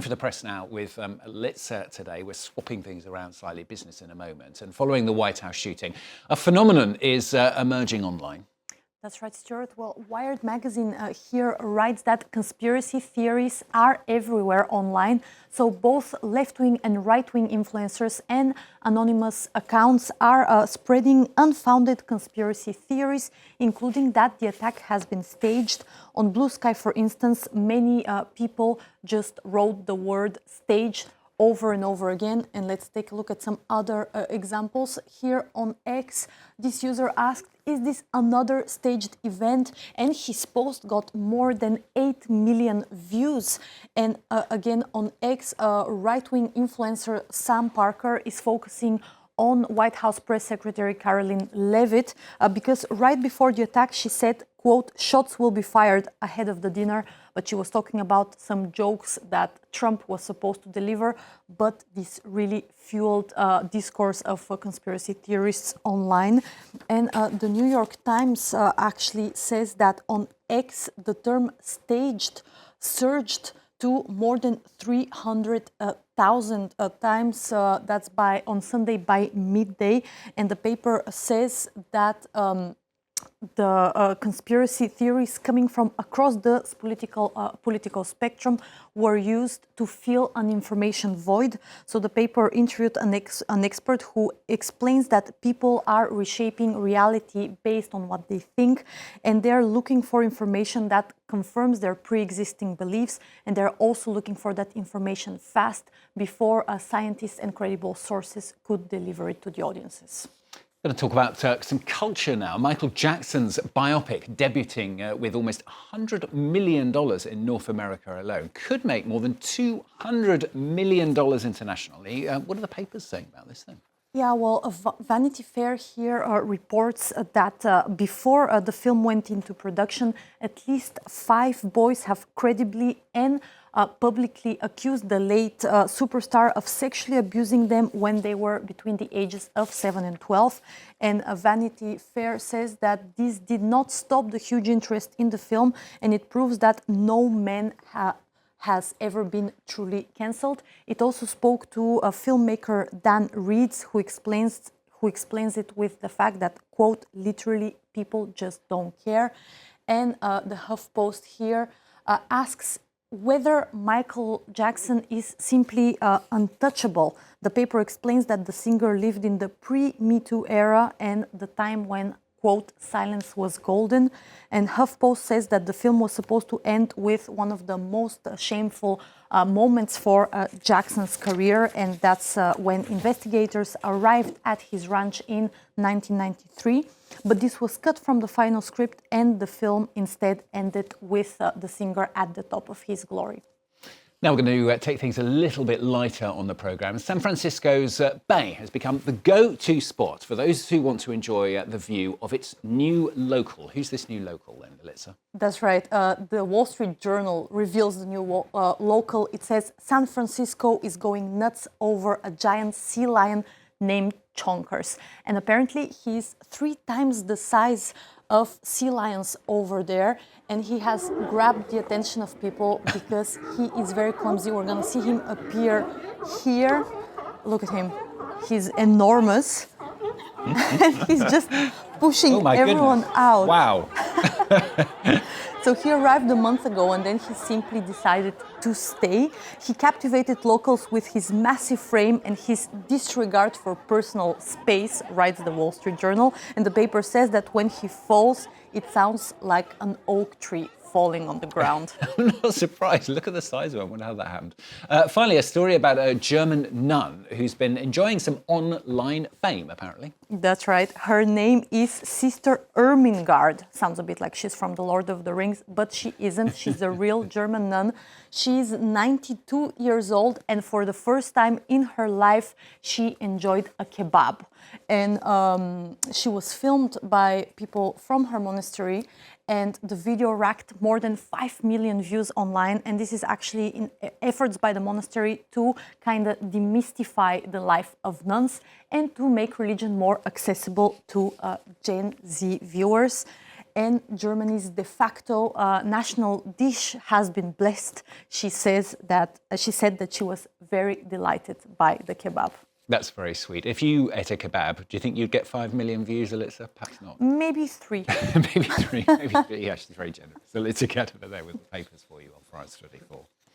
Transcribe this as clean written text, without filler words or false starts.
For the press now with Litza today. We're swapping things around slightly, business in a moment. And following the White House shooting, a phenomenon is emerging online. That's right, Stuart. Well, Wired magazine here writes that conspiracy theories are everywhere online. So both left-wing and right-wing influencers and anonymous accounts are spreading unfounded conspiracy theories, including that the attack has been staged. On Blue Sky, for instance, many people just wrote the word staged over and over again. And let's take a look at some other examples. Here on X, this user asked, is this another staged event? And his post got more than 8 million views. And again, on X, right-wing influencer Sam Parker is focusing on White House Press Secretary Caroline Leavitt because right before the attack, she said, quote, shots will be fired ahead of the dinner. But she was talking about some jokes that Trump was supposed to deliver. But this really fueled discourse of conspiracy theorists online. And the New York Times actually says that on X, the term staged surged to more than 300,000 times. That's on Sunday by midday. And the paper says that the conspiracy theories coming from across the political spectrum were used to fill an information void. So the paper interviewed an expert who explains that people are reshaping reality based on what they think, and they're looking for information that confirms their pre-existing beliefs, and they're also looking for that information fast before scientists and credible sources could deliver it to the audiences. Going to talk about some culture now. Michael Jackson's biopic, debuting with almost $100 million in North America alone, could make more than $200 million internationally. What are the papers saying about this thing? Yeah, well, Vanity Fair here reports that before the film went into production, at least 5 boys have credibly and publicly accused the late superstar of sexually abusing them when they were between the ages of 7 and 12. And Vanity Fair says that this did not stop the huge interest in the film, and it proves that no man has ever been truly cancelled. It also spoke to filmmaker Dan Reeds, who explains it with the fact that, quote, literally people just don't care. And the HuffPost here asks whether Michael Jackson is simply untouchable. The paper explains that the singer lived in the pre-Me Too era and the time when, quote, silence was golden. And HuffPost says that the film was supposed to end with one of the most shameful moments for Jackson's career, and that's when investigators arrived at his ranch in 1993. But this was cut from the final script, and the film instead ended with the singer at the top of his glory. Now we're going to take things a little bit lighter on the programme. San Francisco's Bay has become the go-to spot for those who want to enjoy the view of its new local. Who's this new local then, Litza? That's right. The Wall Street Journal reveals the new local. It says San Francisco is going nuts over a giant sea lion named Chonkers. And apparently he's 3 times the size of sea lions over there, and he has grabbed the attention of people because he is very clumsy. We're going to see him appear here. Look at him. He's enormous. And he's just pushing everyone out. Wow. So he arrived a month ago, and then he simply decided to stay. He captivated locals with his massive frame and his disregard for personal space, writes the Wall Street Journal. And the paper says that when he falls, it sounds like an oak tree falling on the ground. I'm not surprised. Look at the size of it. I wonder how that happened. Finally, a story about a German nun who's been enjoying some online fame, apparently. That's right. Her name is Sister Ermingard. Sounds a bit like she's from The Lord of the Rings, but she isn't. She's a real German nun. She's 92 years old, and for the first time in her life, she enjoyed a kebab. And she was filmed by people from her monastery, and the video racked more than 5 million views online. And this is actually in efforts by the monastery to kind of demystify the life of nuns and to make religion more accessible to Gen Z viewers. and Germany's de facto national dish has been blessed. She said that she was very delighted by the kebab. That's very sweet. If you ate a kebab, do you think you'd get 5 million views, Alyssa? Perhaps not. Maybe 3. Maybe 3. Maybe 3. Yeah, she's very generous. Alyssa Cat over there with the papers for you on France 24.